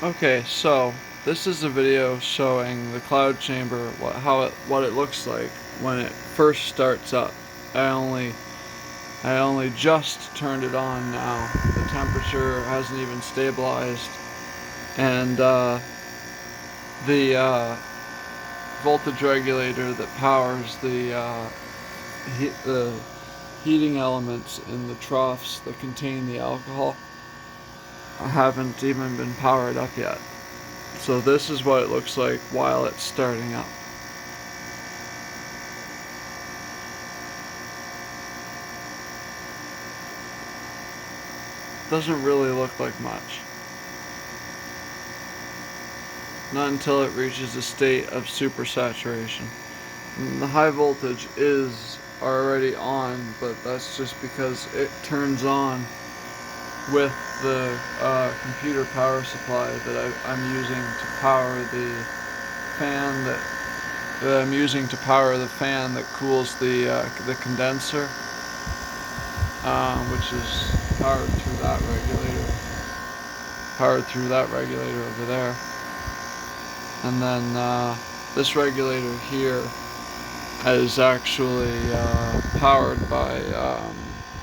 Okay, so this is a video showing the cloud chamber, what it looks like when it first starts up. I only I only just turned it on now. The temperature hasn't even stabilized, and the voltage regulator that powers the heating elements in the troughs that contain the alcohol haven't even been powered up yet. So this is what it looks like while it's starting up. Doesn't really look like much. Not until it reaches a state of supersaturation. The high voltage is already on, but that's just because it turns on with the computer power supply that I'm using to power the fan that I'm using to power the fan that cools the condenser, which is powered through that regulator over there, and then this regulator here is actually powered by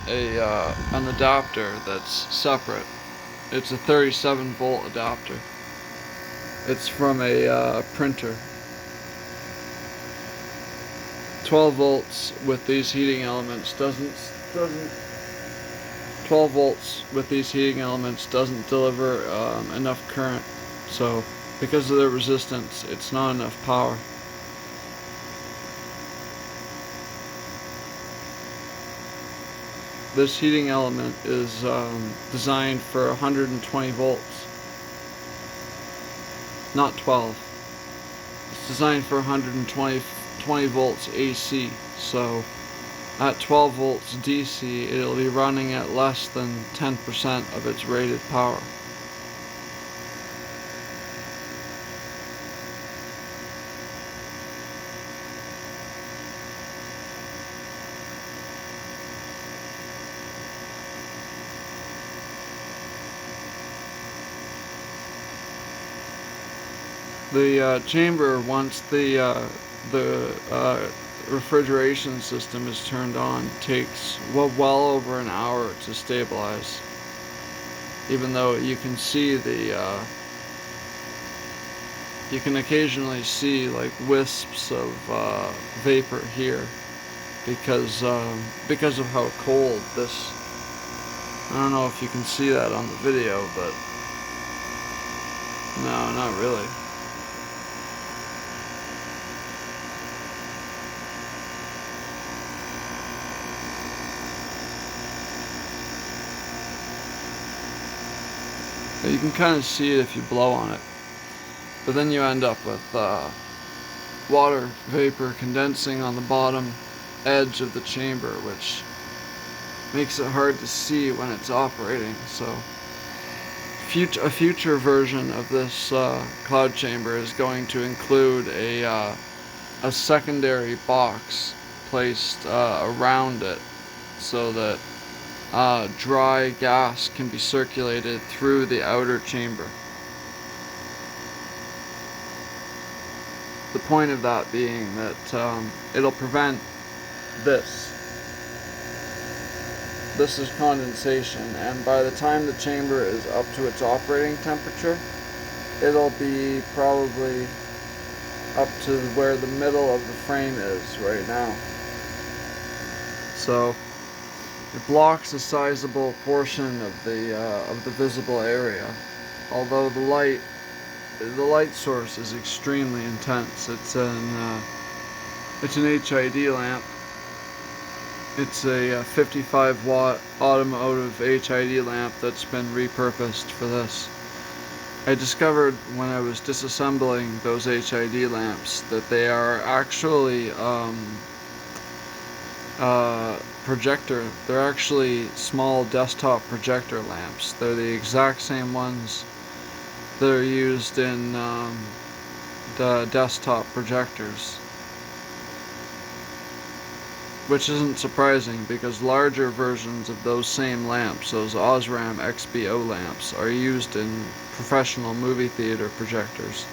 an adapter that's separate. It's a 37 volt adapter. It's from a printer. 12 volts with these heating elements doesn't 12 volts with these heating elements doesn't deliver enough current. So because of their resistance, it's not enough power. This heating element is designed for 120 volts, not 12. It's designed for 120 volts AC, so at 12 volts DC it'll be running at less than 10% of its rated power. The chamber, once the refrigeration system is turned on, takes well over an hour to stabilize. Even though you can see you can occasionally see like wisps of vapor here because of how cold this. I don't know if you can see that on the video, but no, not really. You can kind of see it if you blow on it, but then you end up with water vapor condensing on the bottom edge of the chamber, which makes it hard to see when it's operating. So a future version of this cloud chamber is going to include a secondary box placed around it so that dry gas can be circulated through the outer chamber. The point of that being that it'll prevent this. This is condensation, and by the time the chamber is up to its operating temperature, it'll be probably up to where the middle of the frame is right now. So it blocks a sizable portion of the visible area, although the light source is extremely intense. It's an HID lamp. It's a 55 watt automotive HID lamp that's been repurposed for this. I discovered when I was disassembling those HID lamps that they are actually they're actually small desktop projector lamps. They're the exact same ones that are used in the desktop projectors, which isn't surprising because larger versions of those same lamps, those Osram XBO lamps, are used in professional movie theater projectors.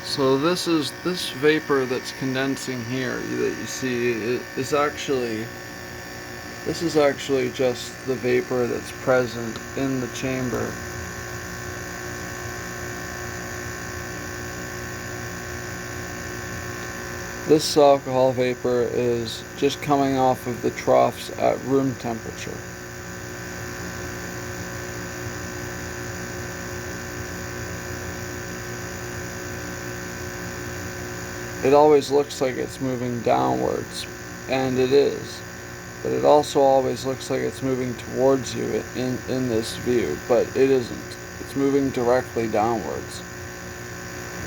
So this vapor that's condensing here that you see is actually, this is actually just the vapor that's present in the chamber. This alcohol vapor is just coming off of the troughs at room temperature. It always looks like it's moving downwards, and it is, but it also always looks like it's moving towards you in this view, but it isn't. It's moving directly downwards.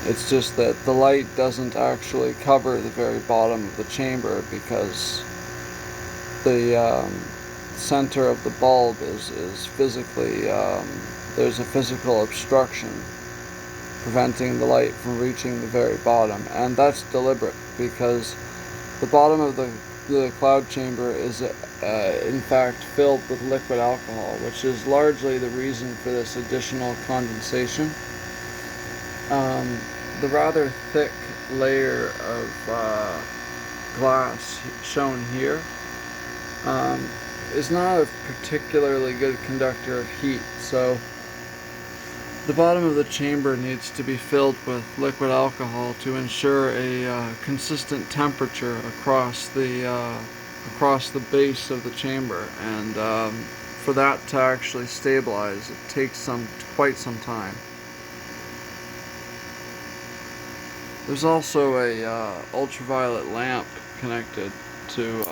It's just that the light doesn't actually cover the very bottom of the chamber because the center of the bulb is physically, there's a physical obstruction preventing the light from reaching the very bottom, and that's deliberate because the bottom of the cloud chamber is in fact filled with liquid alcohol, which is largely the reason for this additional condensation. The rather thick layer of glass shown here is not a particularly good conductor of heat, so the bottom of the chamber needs to be filled with liquid alcohol to ensure a consistent temperature across the base of the chamber, and for that to actually stabilize, it takes quite some time. There's also a ultraviolet lamp connected to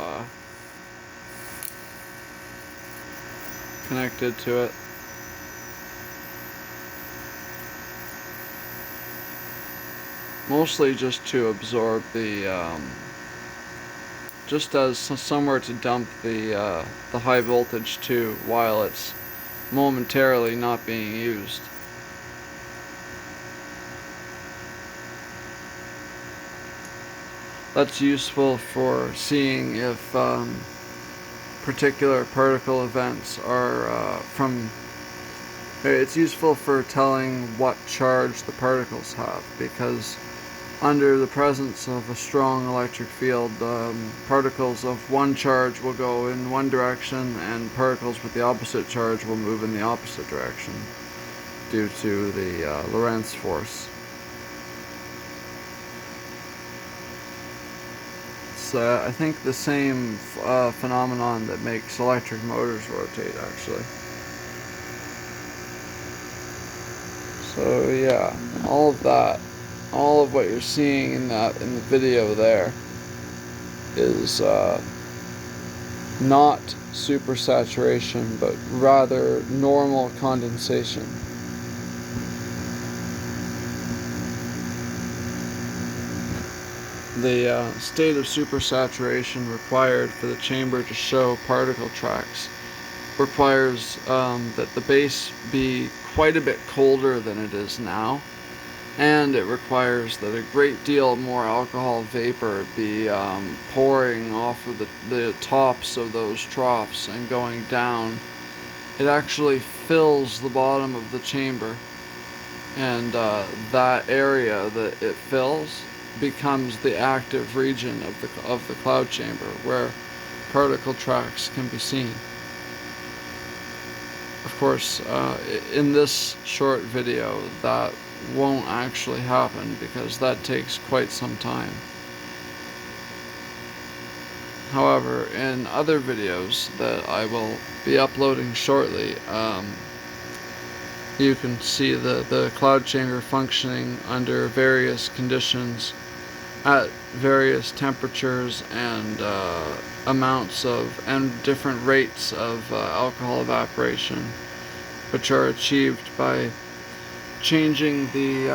it. Mostly just to absorb the, just as somewhere to dump the high voltage to while it's momentarily not being used. That's useful for seeing if particular particle events are it's useful for telling what charge the particles have, because under the presence of a strong electric field, particles of one charge will go in one direction and particles with the opposite charge will move in the opposite direction due to the Lorentz force. It's I think the same phenomenon that makes electric motors rotate, actually. So yeah, all of that, all of what you're seeing in the video there is not supersaturation, but rather normal condensation. The state of supersaturation required for the chamber to show particle tracks requires that the base be quite a bit colder than it is now, and it requires that a great deal more alcohol vapor be pouring off of the tops of those troughs and going down. It actually fills the bottom of the chamber, and that area that it fills becomes the active region of the cloud chamber where particle tracks can be seen. Of course, in this short video, that won't actually happen because that takes quite some time. However, in other videos that I will be uploading shortly, you can see the cloud chamber functioning under various conditions at various temperatures and amounts of and different rates of alcohol evaporation, which are achieved by changing the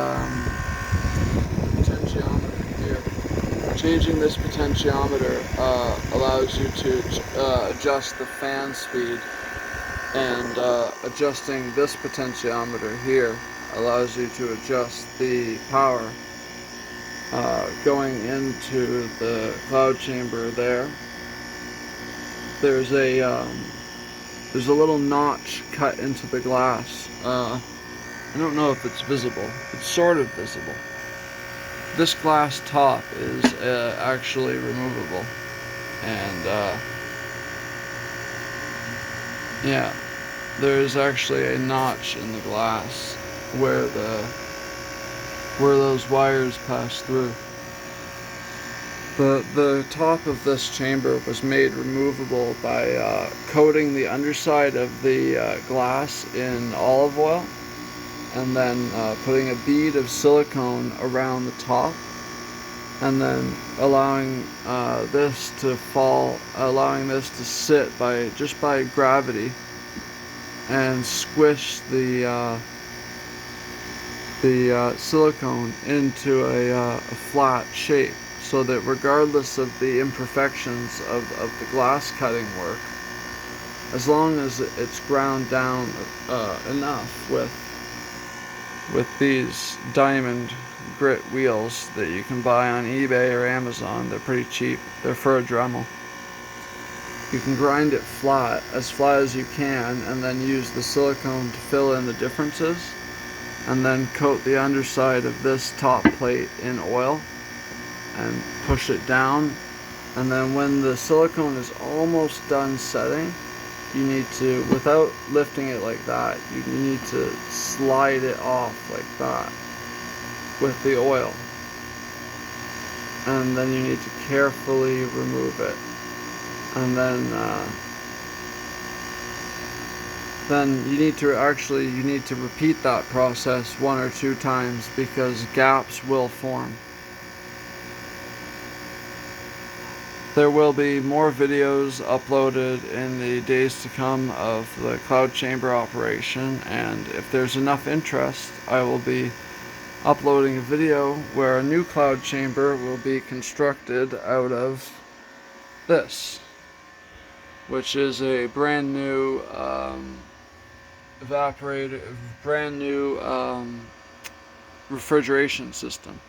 potentiometer here. Changing this potentiometer allows you to adjust the fan speed And adjusting this potentiometer here allows you to adjust the power going into the cloud chamber there. There's a little notch cut into the glass. I don't know if it's visible. It's sort of visible. This glass top is actually removable, and yeah, there's actually a notch in the glass where those wires pass through. The top of this chamber was made removable by coating the underside of the glass in olive oil, and then putting a bead of silicone around the top, and then allowing this to fall, allowing this to sit just by gravity, and squish the silicone into a flat shape, so that regardless of the imperfections of the glass cutting work, as long as it's ground down enough with these diamond grit wheels that you can buy on eBay or Amazon. They're pretty cheap. They're for a Dremel. You can grind it flat as you can, and then use the silicone to fill in the differences, and then coat the underside of this top plate in oil and push it down. And then when the silicone is almost done setting, you need to, without lifting it like that, you need to slide it off like that with the oil, and then you need to carefully remove it, and then you need to repeat that process 1 or 2 times, because gaps will form. There will be more videos uploaded in the days to come of the cloud chamber operation, and if there's enough interest, I will be uploading a video where a new cloud chamber will be constructed out of this, which is a brand new refrigeration system.